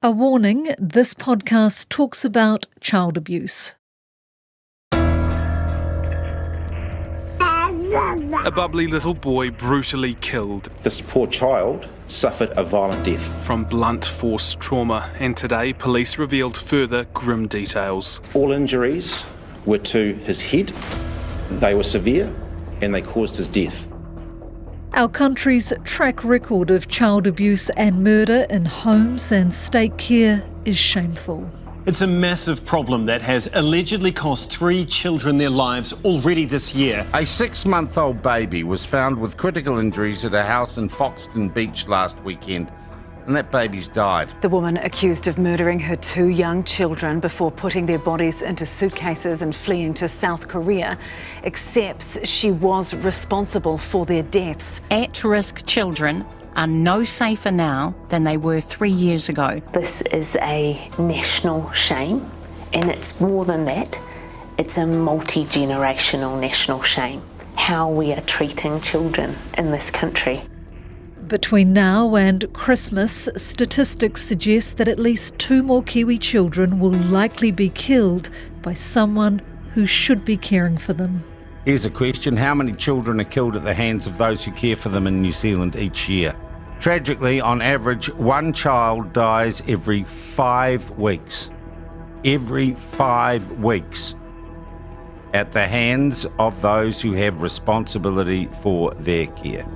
A warning, this podcast talks about child abuse. A bubbly little boy brutally killed. This poor child suffered a violent death. From blunt force trauma, and today police revealed further grim details. All injuries were to his head. They were severe and they caused his death. Our country's track record of child abuse and murder in homes and state care is shameful. It's a massive problem that has allegedly cost 3 children their lives already this year. A 6-month-old baby was found with critical injuries at a house in Foxton Beach last weekend, and that baby's died. The woman accused of murdering her 2 young children before putting their bodies into suitcases and fleeing to South Korea accepts she was responsible for their deaths. At-risk children are no safer now than they were 3 years ago. This is a national shame, and it's more than that. It's a multi-generational national shame, how we are treating children in this country. Between now and Christmas, statistics suggest that at least 2 more Kiwi children will likely be killed by someone who should be caring for them. Here's a question: how many children are killed at the hands of those who care for them in New Zealand each year? Tragically, on average, 1 child dies every 5 weeks. Every 5 weeks. At the hands of those who have responsibility for their care.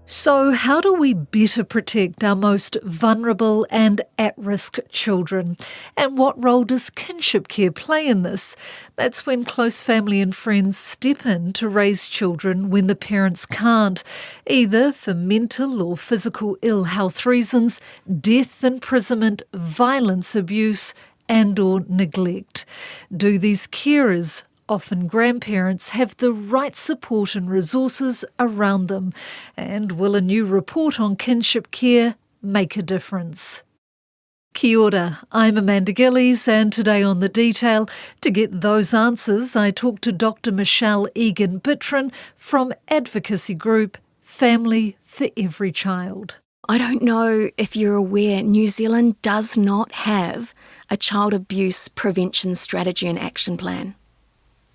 So how do we better protect our most vulnerable and at-risk children? And what role does kinship care play in this? That's when close family and friends step in to raise children when the parents can't, either for mental or physical ill health reasons, death, imprisonment, violence, abuse, and or neglect. Do these carers, often grandparents, have the right support and resources around them? And will a new report on kinship care make a difference? Kia ora, I'm Amanda Gillies, and today on The Detail, to get those answers, I talked to Dr Michelle Egan-Bittron from advocacy group Family for Every Child. I don't know if you're aware, New Zealand does not have a child abuse prevention strategy and action plan.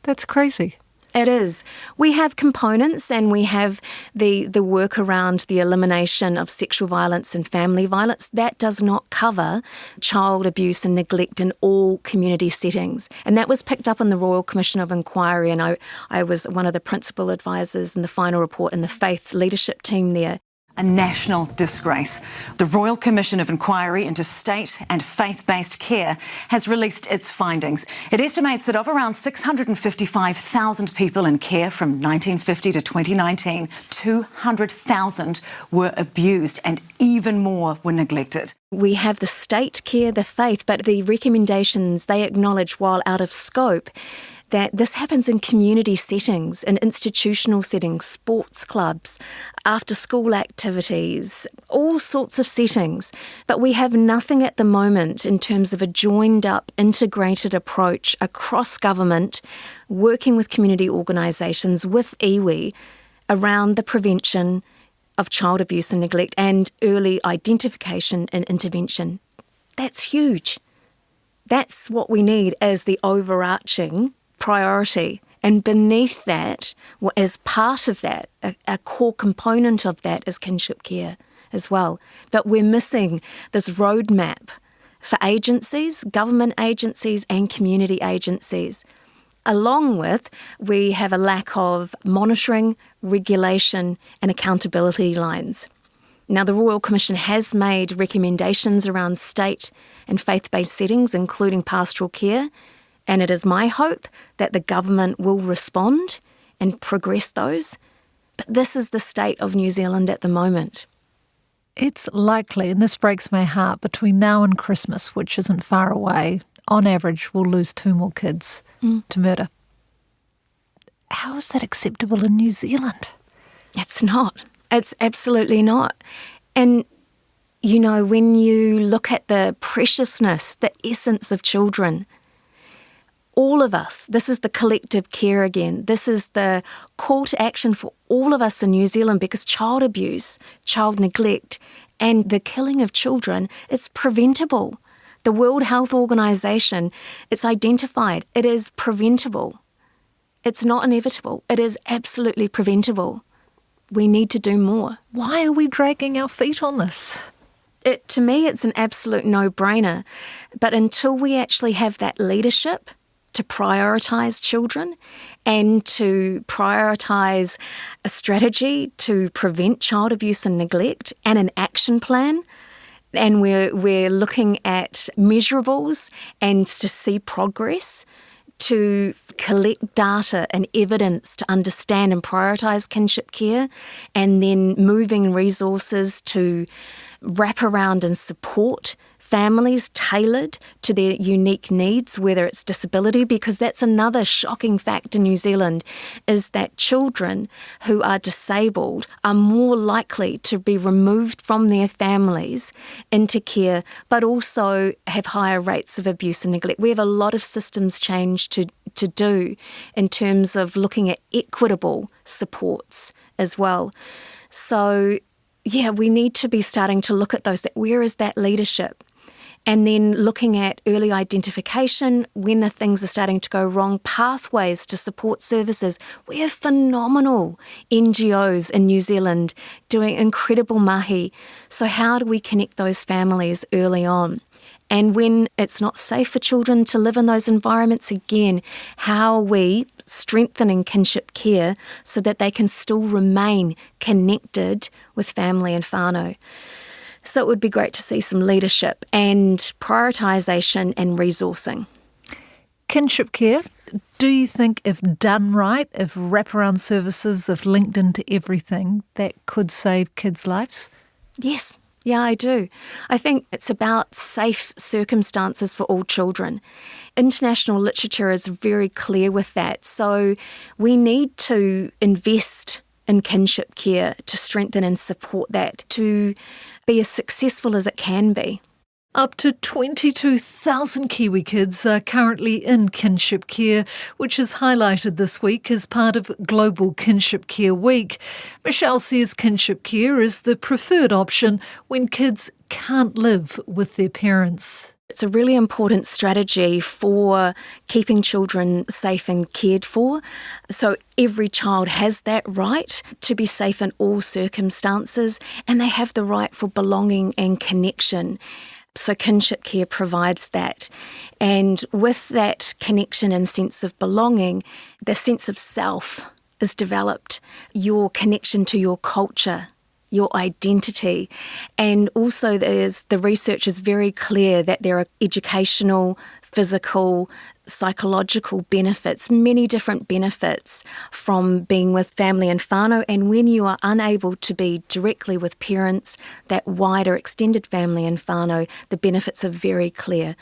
That's crazy. It is. We have components, and we have the work around the elimination of sexual violence and family violence. That does not cover child abuse and neglect in all community settings. And that was picked up in the Royal Commission of Inquiry, and I was one of the principal advisors in the final report in the faith leadership team there. A national disgrace. The Royal Commission of Inquiry into State and Faith-Based Care has released its findings. It estimates that of around 655,000 people in care from 1950 to 2019, 200,000 were abused and even more were neglected. We have the state care, the faith, but the recommendations, they acknowledge, while out of scope, that this happens in community settings, in institutional settings, sports clubs, after-school activities, all sorts of settings. But we have nothing at the moment in terms of a joined-up, integrated approach across government, working with community organisations, with iwi, around the prevention of child abuse and neglect and early identification and intervention. That's huge. That's what we need as the overarching priority. And beneath that, as part of that, a core component of that is kinship care as well. But we're missing this roadmap for agencies, government agencies and community agencies. Along with, we have a lack of monitoring, regulation and accountability lines. Now, the Royal Commission has made recommendations around state and faith-based settings, including pastoral care, and it is my hope that the government will respond and progress those. But this is the state of New Zealand at the moment. It's likely, and this breaks my heart, between now and Christmas, which isn't far away, on average we'll lose 2 more kids to murder. How is that acceptable in New Zealand? It's not. It's absolutely not. And, you know, when you look at the preciousness, the essence of children, all of us, this is the collective care again. This is the call to action for all of us in New Zealand, because child abuse, child neglect, and the killing of children is preventable. The World Health Organization, it's identified, it is preventable. It's not inevitable. It is absolutely preventable. We need to do more. Why are we dragging our feet on this? To me, it's an absolute no-brainer. But until we actually have that leadership to prioritise children and to prioritise a strategy to prevent child abuse and neglect and an action plan, and we're looking at measurables and to see progress, to collect data and evidence to understand and prioritise kinship care, and then moving resources to wrap around and support families tailored to their unique needs, whether it's disability, because that's another shocking fact in New Zealand, is that children who are disabled are more likely to be removed from their families into care, but also have higher rates of abuse and neglect. We have a lot of systems change to do in terms of looking at equitable supports as well. So, yeah, we need to be starting to look at those. Where is that leadership? And then looking at early identification, when the things are starting to go wrong, pathways to support services. We have phenomenal NGOs in New Zealand doing incredible mahi. So how do we connect those families early on? And when it's not safe for children to live in those environments, again, how are we strengthening kinship care so that they can still remain connected with family and whānau? So it would be great to see some leadership and prioritisation and resourcing. Kinship care, do you think if done right, if wraparound services, if linked into everything, that could save kids' lives? Yes. Yeah, I do. I think it's about safe circumstances for all children. International literature is very clear with that. So we need to invest in kinship care to strengthen and support that, to be as successful as it can be. Up to 22,000 Kiwi kids are currently in kinship care, which is highlighted this week as part of Global Kinship Care Week. Michelle says kinship care is the preferred option when kids can't live with their parents. It's a really important strategy for keeping children safe and cared for. So every child has that right to be safe in all circumstances, and they have the right for belonging and connection. So kinship care provides that. And with that connection and sense of belonging, the sense of self is developed, your connection to your culture, your identity. And also the research is very clear that there are educational, physical, psychological benefits, many different benefits from being with family and whānau. And when you are unable to be directly with parents, that wider extended family and whānau, the benefits are very clear.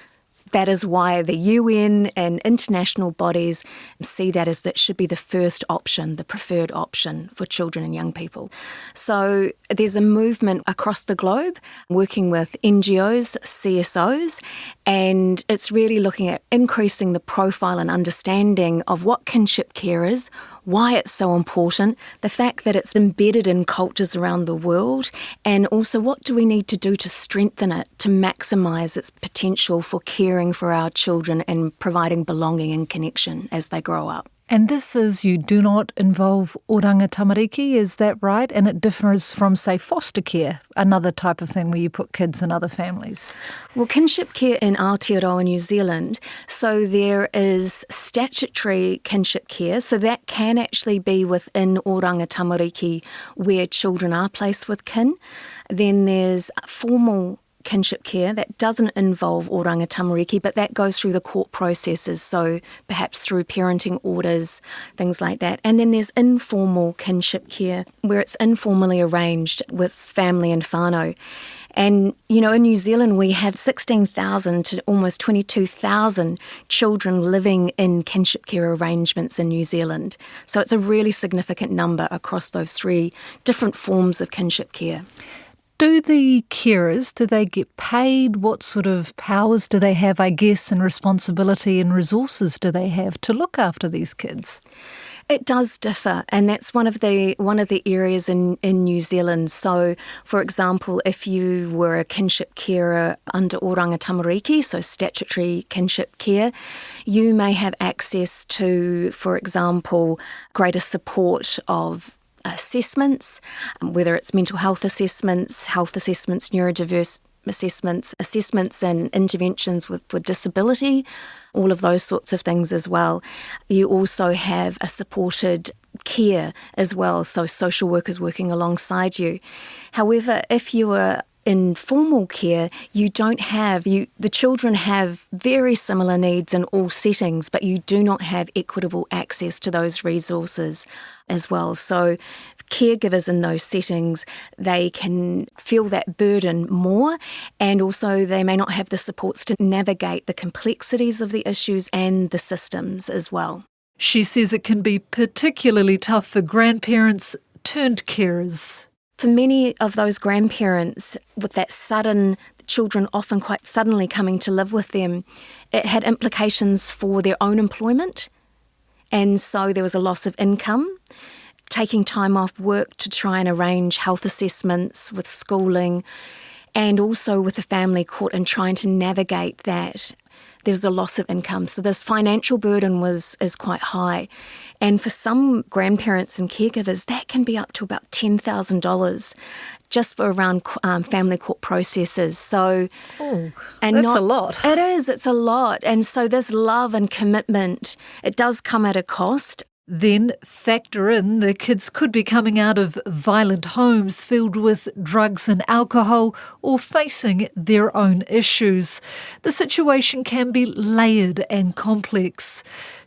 That is why the UN and international bodies see that as that should be the first option, the preferred option for children and young people. So there's a movement across the globe working with NGOs, CSOs, and it's really looking at increasing the profile and understanding of what kinship care is, why it's so important, the fact that it's embedded in cultures around the world, and also what do we need to do to strengthen it, to maximise its potential for caring for our children and providing belonging and connection as they grow up. And this is, you do not involve oranga tamariki, is that right? And it differs from, say, foster care, another type of thing where you put kids in other families. Well, kinship care in Aotearoa, New Zealand, so there is statutory kinship care, so that can actually be within oranga tamariki where children are placed with kin. Then there's formal kinship care that doesn't involve oranga tamariki, but that goes through the court processes, so perhaps through parenting orders, things like that. And then there's informal kinship care, where it's informally arranged with family and whānau. And, you know, in New Zealand, we have 16,000 to almost 22,000 children living in kinship care arrangements in New Zealand. So it's a really significant number across those three different forms of kinship care. Do the carers, do they get paid? What sort of powers do they have, I guess, and responsibility and resources do they have to look after these kids? It does differ, and that's one of the areas in New Zealand. So, for example, if you were a kinship carer under Oranga Tamariki, so statutory kinship care, you may have access to, for example, greater support of assessments, whether it's mental health assessments, neurodiverse assessments and interventions with disability, all of those sorts of things as well. You also have a supported care as well, so social workers working alongside you. However, if you are in formal care, the children have very similar needs in all settings, but you do not have equitable access to those resources as well. So caregivers in those settings, they can feel that burden more, and also they may not have the supports to navigate the complexities of the issues and the systems as well. She says it can be particularly tough for grandparents turned carers. For many of those grandparents, with that children often quite suddenly coming to live with them, it had implications for their own employment, and so there was a loss of income. Taking time off work to try and arrange health assessments with schooling, and also with the family court and trying to navigate that. There's a loss of income. So this financial burden is quite high. And for some grandparents and caregivers, that can be up to about $10,000 just for around family court processes. So, that's a lot. It is, it's a lot. And so this love and commitment, it does come at a cost. Then factor in the kids could be coming out of violent homes filled with drugs and alcohol or facing their own issues. The situation can be layered and complex.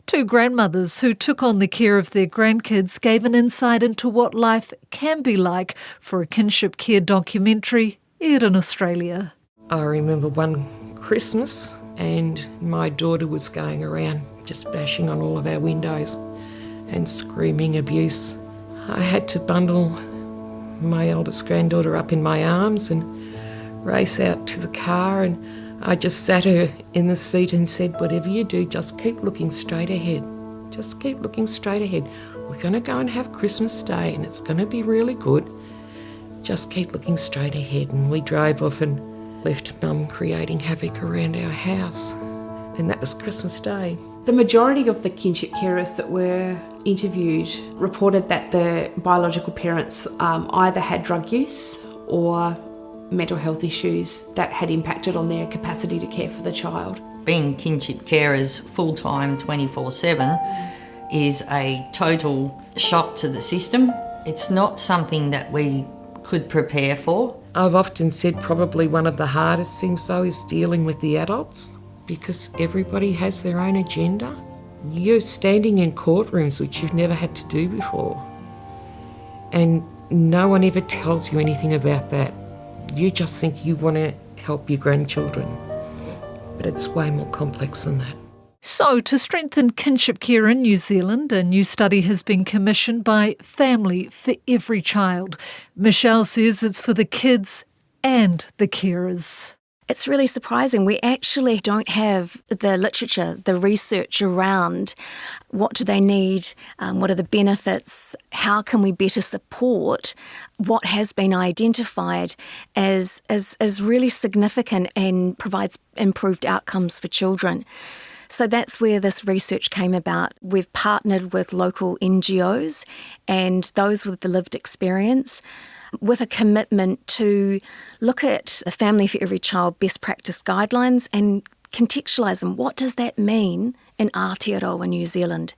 Two grandmothers who took on the care of their grandkids gave an insight into what life can be like for a kinship care documentary aired in Australia. I remember one Christmas and my daughter was going around just bashing on all of our windows and screaming abuse. I had to bundle my eldest granddaughter up in my arms and race out to the car, and I just sat her in the seat and said, whatever you do, just keep looking straight ahead. Just keep looking straight ahead. We're going to go and have Christmas Day and it's going to be really good. Just keep looking straight ahead. And we drove off and left Mum creating havoc around our house. And that was Christmas Day. The majority of the kinship carers that were interviewed reported that the biological parents either had drug use or mental health issues that had impacted on their capacity to care for the child. Being kinship carers full-time 24/7 is a total shock to the system. It's not something that we could prepare for. I've often said probably one of the hardest things though is dealing with the adults, because everybody has their own agenda. You're standing in courtrooms which you've never had to do before, and no one ever tells you anything about that. You just think you want to help your grandchildren, but it's way more complex than that. So, to strengthen kinship care in New Zealand, a new study has been commissioned by Family for Every Child. Michelle says it's for the kids and the carers. It's really surprising. We actually don't have the literature, the research around what do they need, what are the benefits, how can we better support what has been identified as really significant and provides improved outcomes for children. So that's where this research came about. We've partnered with local NGOs and those with the lived experience, with a commitment to look at the Family for Every Child best practice guidelines and contextualise them. What does that mean in Aotearoa, New Zealand?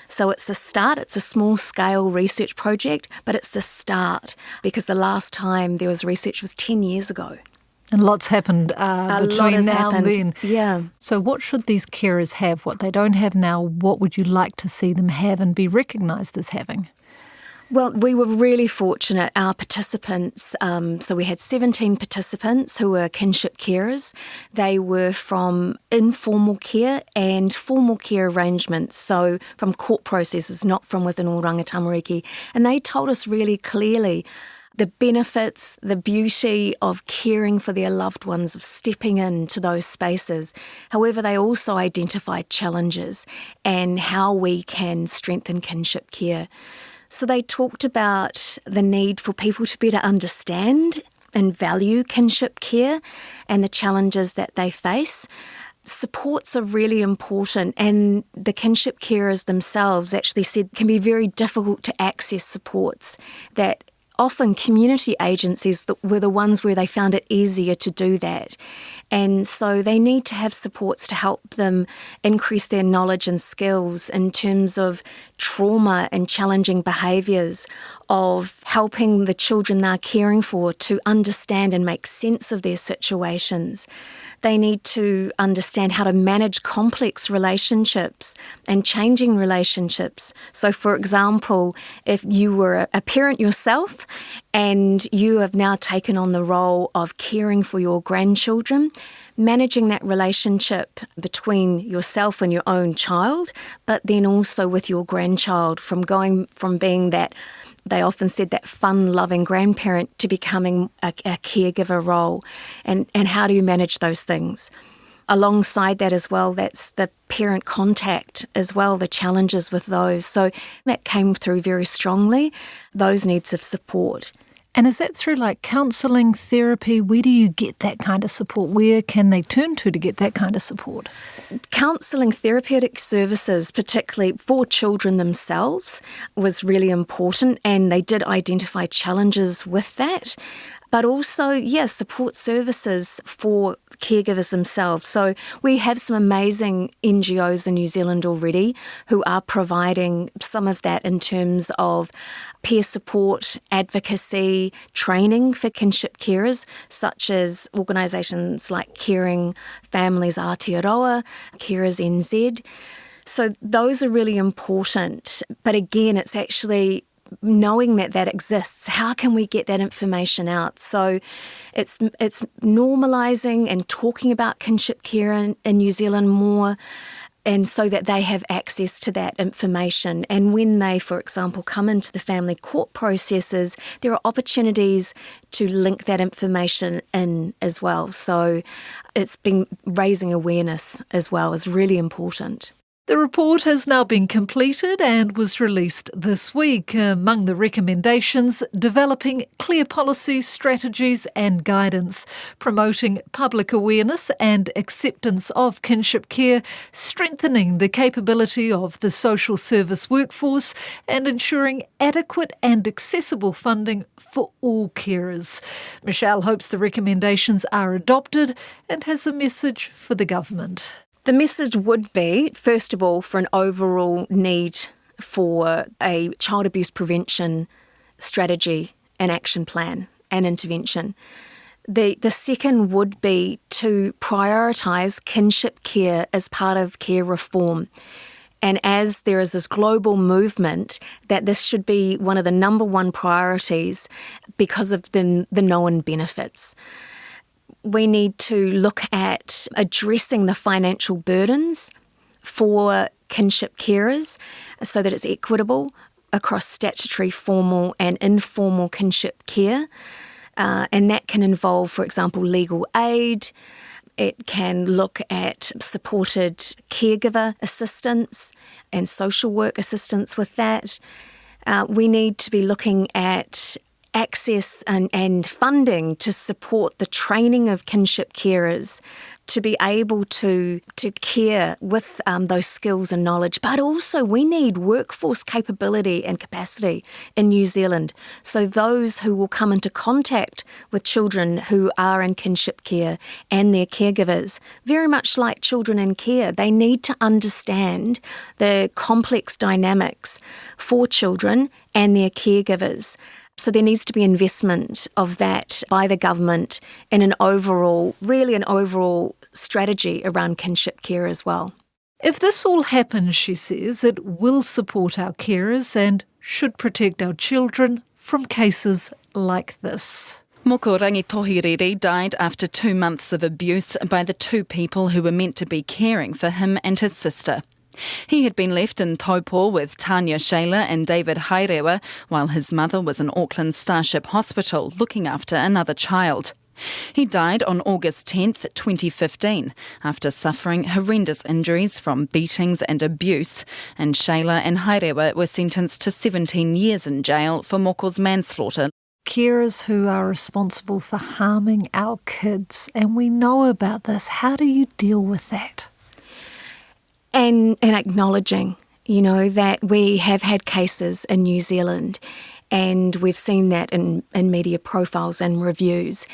So it's a start, it's a small-scale research project, but it's the start, because the last time there was research was 10 years ago. And lots happened between now and then. Yeah. So what should these carers have, what they don't have now? What would you like to see them have and be recognised as having? Well, we were really fortunate. Our participants, so we had 17 participants who were kinship carers. They were from informal care and formal care arrangements, so from court processes, not from within Oranga Tamariki. And they told us really clearly the benefits, the beauty of caring for their loved ones, of stepping into those spaces. However, they also identified challenges and how we can strengthen kinship care. So they talked about the need for people to better understand and value kinship care and the challenges that they face. Supports are really important, and the kinship carers themselves actually said it can be very difficult to access supports, that often community agencies were the ones where they found it easier to do that. And so they need to have supports to help them increase their knowledge and skills in terms of trauma and challenging behaviours, of helping the children they're caring for to understand and make sense of their situations. They need to understand how to manage complex relationships and changing relationships. So, for example, if you were a parent yourself and you have now taken on the role of caring for your grandchildren, managing that relationship between yourself and your own child, but then also with your grandchild, from going from being that, they often said, that fun, loving grandparent to becoming a caregiver role. And how do you manage those things? Alongside that as well, that's the parent contact as well, the challenges with those. So that came through very strongly, those needs of support. And is that through like counselling, therapy? Where do you get that kind of support? Where can they turn to get that kind of support? Counselling, therapeutic services, particularly for children themselves, was really important, and they did identify challenges with that. But also, support services for caregivers themselves. So we have some amazing NGOs in New Zealand already who are providing some of that in terms of peer support, advocacy, training for kinship carers, such as organisations like Caring Families Aotearoa, Carers NZ. So those are really important. But again, it's actually knowing that that exists. How can we get that information out? So it's normalising and talking about kinship care in New Zealand more, and so that they have access to that information. And when they, for example, come into the family court processes, there are opportunities to link that information in as well. So it's been raising awareness as well is really important. The report has now been completed and was released this week. Among the recommendations, developing clear policies, strategies and guidance, promoting public awareness and acceptance of kinship care, strengthening the capability of the social service workforce and ensuring adequate and accessible funding for all carers. Michelle hopes the recommendations are adopted and has a message for the government. The message would be, first of all, for an overall need for a child abuse prevention strategy and action plan and intervention. The second would be to prioritise kinship care as part of care reform. And as there is this global movement, that this should be one of the number one priorities because of the known benefits. We need to look at addressing the financial burdens for kinship carers so that it's equitable across statutory, formal and informal kinship care. And that can involve, for example, legal aid. It can look at supported caregiver assistance and social work assistance with that. We need to be looking at access and funding to support the training of kinship carers to be able to care with those skills and knowledge. But also we need workforce capability and capacity in New Zealand. So those who will come into contact with children who are in kinship care and their caregivers, very much like children in care, they need to understand the complex dynamics for children and their caregivers. So there needs to be investment of that by the government in an overall strategy around kinship care as well. If this all happens, she says, it will support our carers and should protect our children from cases like this. Moko Rangitohirere died after 2 months of abuse by the two people who were meant to be caring for him and his sister. He had been left in Taupo with Tanya Shayla and David Hairewa while his mother was in Auckland Starship Hospital looking after another child. He died on August 10th, 2015, after suffering horrendous injuries from beatings and abuse, and Shayla and Hairewa were sentenced to 17 years in jail for Moko's manslaughter. Carers who are responsible for harming our kids, and we know about this. How do you deal with that? And acknowledging, that we have had cases in New Zealand, and we've seen that in media profiles and reviews,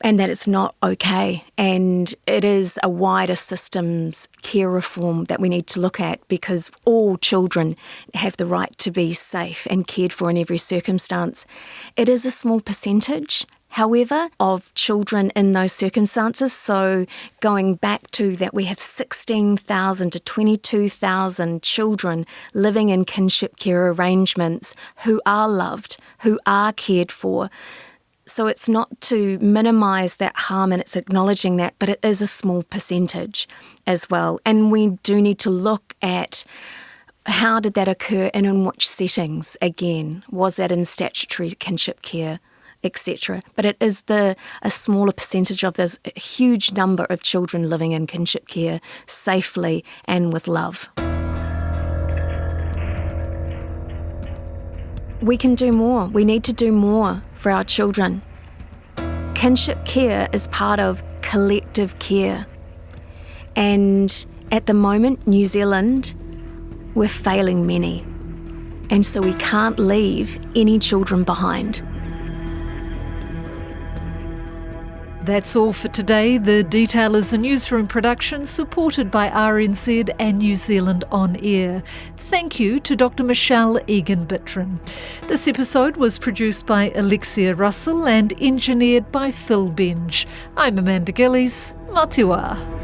and that it's not okay. And it is a wider systems care reform that we need to look at, because all children have the right to be safe and cared for in every circumstance. It is a small percentage, however, of children in those circumstances. So going back to that, we have 16,000 to 22,000 children living in kinship care arrangements who are loved, who are cared for. So it's not to minimise that harm, and it's acknowledging that, but it is a small percentage as well. And we do need to look at how did that occur and in which settings. Again, was that in statutory kinship care, etc. But it is a smaller percentage of this huge number of children living in kinship care safely and with love. We can do more. We need to do more for our children. Kinship care is part of collective care. And at the moment, New Zealand, we're failing many. And so we can't leave any children behind. That's all for today. The Detail is a newsroom production supported by RNZ and New Zealand On Air. Thank you to Dr. Michelle Egan-Bittrin. This episode was produced by Alexia Russell and engineered by Phil Benj. I'm Amanda Gillies. Mā te wā.